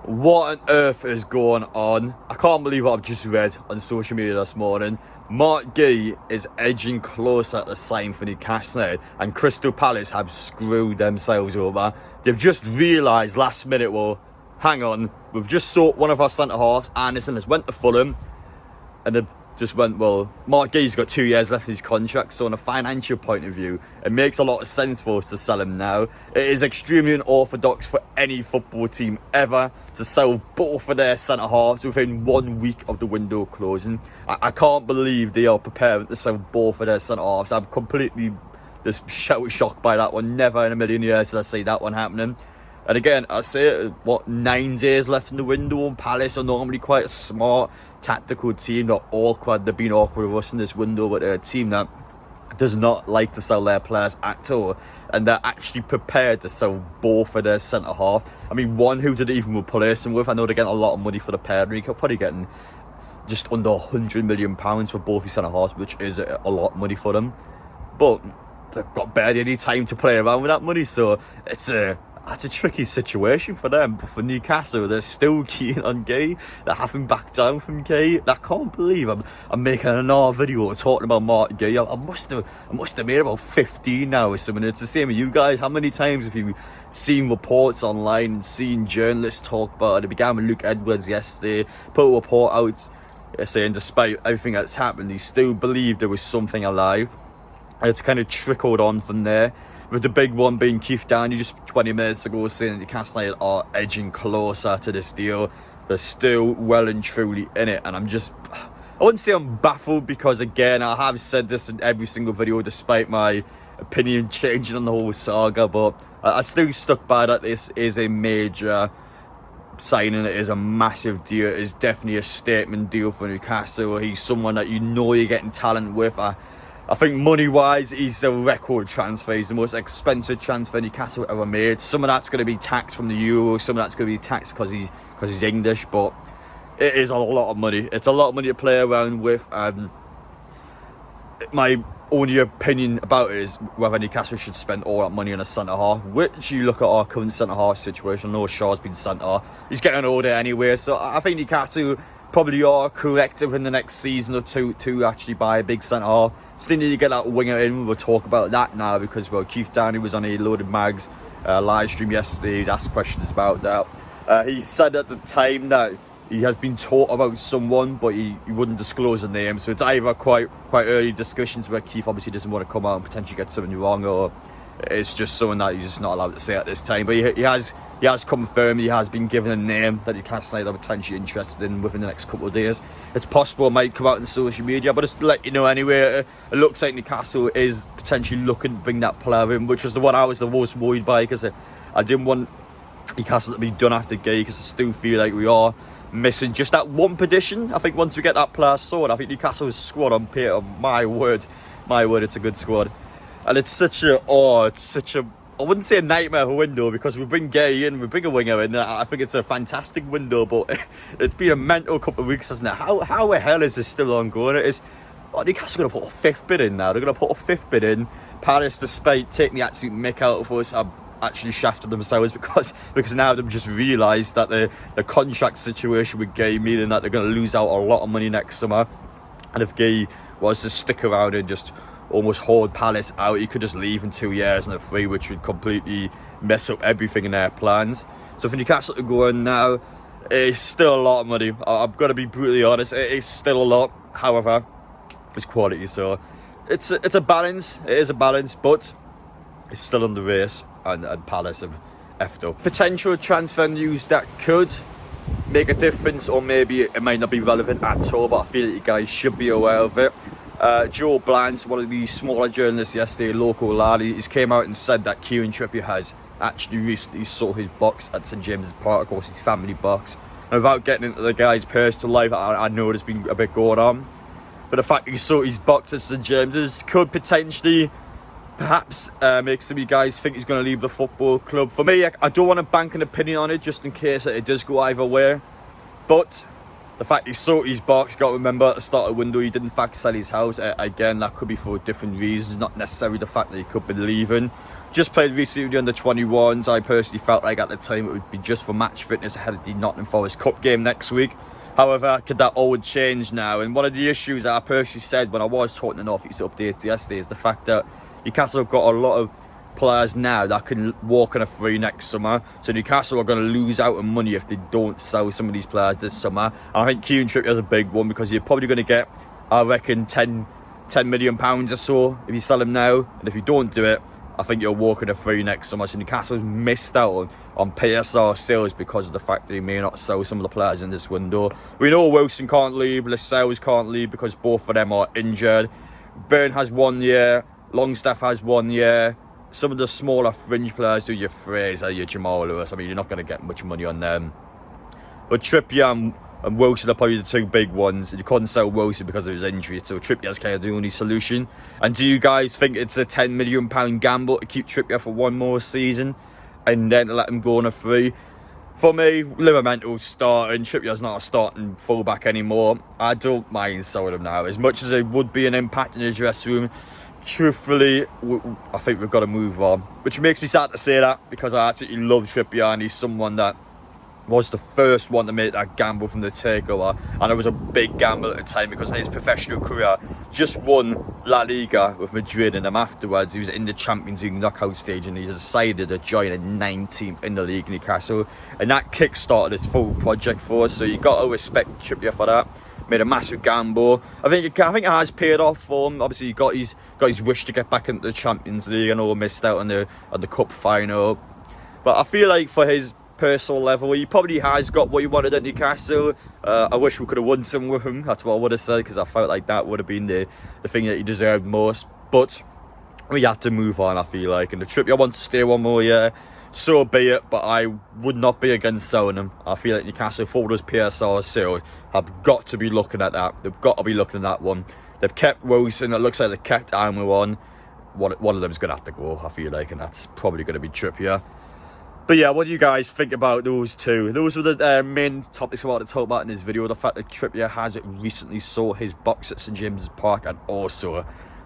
What on earth is going on? I can't believe what I've just read on social media this morning. Marc Guehi is edging closer to sign for Newcastle, and Crystal Palace have screwed themselves over. They've just realised last minute, well, hang on, we've just sought one of our centre-halves, Andersen, has went to Fulham, and they've just went, well, Marc Guehi's got 2 years left in his contract, so on a financial point of view, it makes a lot of sense for us to sell him now. It is extremely unorthodox for any football team ever to sell both of their centre-halves within 1 week of the window closing. I can't believe they are prepared to sell both of their centre-halves. I'm completely just shocked by that one. Never in a million years did I see that one happening. And again, I say, 9 days left in the window, and Palace are normally quite a smart, tactical team. They're awkward. They've been awkward with us in this window, but they're a team that does not like to sell their players at all. And they're actually prepared to sell both of their centre-half. I mean, one who did even replace them with. I know they're getting a lot of money for the pairing. They're probably getting just under £100 million for both his centre-halves, which is a lot of money for them. But they've got barely any time to play around with that money, so it's a tricky situation for them. But for Newcastle, they're still keen on Guehi. They haven't backed down from Guehi. I can't believe I'm making another video talking about Marc Guehi. I must have made about 15 now or something. It's the same with you guys. How many times have you seen reports online and seen journalists talk about it? It began with Luke Edwards yesterday. Put a report out saying despite everything that's happened, he still believed there was something alive. And it's kind of trickled on from there. With the big one being Keith Downey just 20 minutes ago saying that Newcastle United are edging closer to this deal. They're still well and truly in it, and I wouldn't say I'm baffled, because again, I have said this in every single video despite my opinion changing on the whole saga, but I still stuck by that this is a major signing. It is a massive deal. It is definitely a statement deal for Newcastle. He's someone that you know you're getting talent with. I think money-wise, he's a record transfer. He's the most expensive transfer Newcastle ever made. Some of that's going to be taxed from the Euro. Some of that's going to be taxed because he's English. But it is a lot of money. It's a lot of money to play around with. My only opinion about it is whether Newcastle should spend all that money on a centre-half. Which you look at our current centre-half situation. I know Shaw's been centre. He's getting older anyway. So I think Newcastle probably are correct within the next season or two to actually buy a big centre-half. Still need to get that winger in. We'll talk about that now, because, well, Keith Downey was on a Loaded Mags live stream yesterday. He's asked questions about that. He said at the time that he has been taught about someone, but he wouldn't disclose the name. So it's either quite early discussions where Keith obviously doesn't want to come out and potentially get something wrong, or it's just someone that he's just not allowed to say at this time. But he has confirmed, he has been given a name that Newcastle are potentially interested in within the next couple of days. It's possible it might come out on social media, but just to let you know anyway, it looks like Newcastle is potentially looking to bring that player in, which was the one I was the most worried by, because I didn't want Newcastle to be done after Guehi, because I still feel like we are missing just that one position. I think once we get that player sorted, I think Newcastle's squad on paper, my word, it's a good squad. And it's such a I wouldn't say a nightmare of a window, because we bring Guehi in, we bring a winger in. I think it's a fantastic window, but it's been a mental couple of weeks, hasn't it? How the hell is this still ongoing? Newcastle going to put a fifth bid in now. They're going to put a fifth bid in. Palace, despite taking the absolute mick out of us, have actually shafted themselves because now they've just realised that the contract situation with Guehi, meaning that they're going to lose out a lot of money next summer. And if Guehi was to stick around and just almost hold Palace out, he could just leave in 2 years and a free, which would completely mess up everything in their plans. So for Newcastle to go in now, it's still a lot of money. I've got to be brutally honest, it is still a lot. However, it's quality, so it's a balance. It is a balance, but it's still in the race, and Palace have effed up. Potential transfer news that could make a difference, or maybe it might not be relevant at all, but I feel that you guys should be aware of it. Joe Bland, one of the smaller journalists yesterday, local lad, he's came out and said that Kieran Trippier has actually recently sold his box at St James's Park, of course his family box. And without getting into the guy's personal life, I know there's been a bit going on, but the fact that he sold his box at St James's could potentially perhaps make some of you guys think he's going to leave the football club. For me, I don't want to bank an opinion on it, just in case that it does go either way, but the fact he sold his box, you got to remember at the start of the window he did in fact sell his house. Again, that could be for different reasons, not necessarily the fact that he could be leaving. just played recently with the under-21s. I personally felt like at the time it would be just for match fitness ahead of the Nottingham Forest Cup game next week. However, could that all change now? And one of the issues that I personally said when I was talking to Northeast Updates yesterday is the fact that Newcastle have got a lot of players now that can walk on a free next summer. So Newcastle are going to lose out on money if they don't sell some of these players this summer. And I think Kieran Trippier is a big one, because you're probably going to get, I reckon, £10 million or so if you sell him now. And if you don't do it, I think you're walking a free next summer. So Newcastle's missed out on PSR sales because of the fact that they may not sell some of the players in this window. We know Wilson can't leave, Lascelles can't leave because both of them are injured. Byrne has 1 year, Longstaff has 1 year. Some of the smaller fringe players, your Fraser, your Jamal Lewis, I mean, you're not going to get much money on them. But Trippier and Wilson are probably the two big ones. You couldn't sell Wilson because of his injury, so Trippier's kind of the only solution. And do you guys think it's a £10 million gamble to keep Trippier for one more season and then let him go on a free? For me, Livermental's starting. Trippier's not a starting fullback anymore. I don't mind selling him now. As much as it would be an impact in the dressing room, truthfully, I think we've got to move on. Which makes me sad to say that, because I absolutely love Trippier, and he's someone that was the first one to make that gamble from the takeover, and it was a big gamble at the time because in his professional career just won La Liga with Madrid, and then afterwards he was in the Champions League knockout stage and he decided to join a 19th in the league, Newcastle, and that kick-started his full project for us. So you got to respect Trippier for that. Made a massive gamble. I think it has paid off for him. Obviously he got his wish to get back into the Champions League. I know he missed out on the cup final, but I feel like for his personal level, he probably has got what he wanted at Newcastle. I wish we could have won some with him. That's what I would have said, because I felt like that would have been the thing that he deserved most. But we have to move on, I feel like. And the Trippier wants to stay one more year, so be it. But I would not be against selling him. I feel like Newcastle, for those PSR sales, have got to be looking at that. They've got to be looking at that one. They've kept Wilson. It looks like they've kept Almo on. One of them is going to have to go, I feel like, and that's probably going to be Trippier. But yeah, what do you guys think about those two? Those were the main topics I wanted to talk about in this video. The fact that Trippier has recently sold his box at St James's Park, and also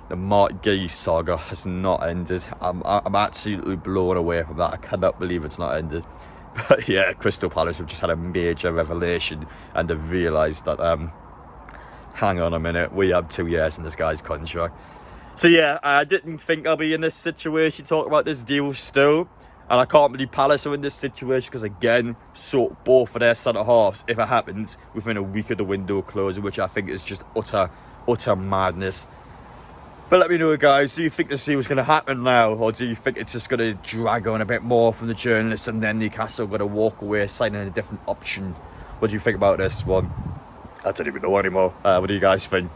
the Marc Guehi saga has not ended. I'm absolutely blown away from that. I cannot believe it's not ended. But yeah, Crystal Palace have just had a major revelation, and they've realised that, hang on a minute, we have 2 years in this guy's contract. So yeah, I didn't think I'll be in this situation talking about this deal still. And I can't believe Palace are in this situation because, again, sold both of their centre-halves, if it happens, within a week of the window closing, which I think is just utter madness. But let me know, guys, do you think this deal is going to happen now? Or do you think it's just going to drag on a bit more from the journalists and then Newcastle are going to walk away signing a different option? What do you think about this one? I don't even know anymore. What do you guys think?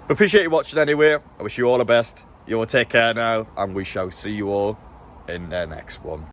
But appreciate you watching anyway. I wish you all the best. You all take care now, and we shall see you all in the next one.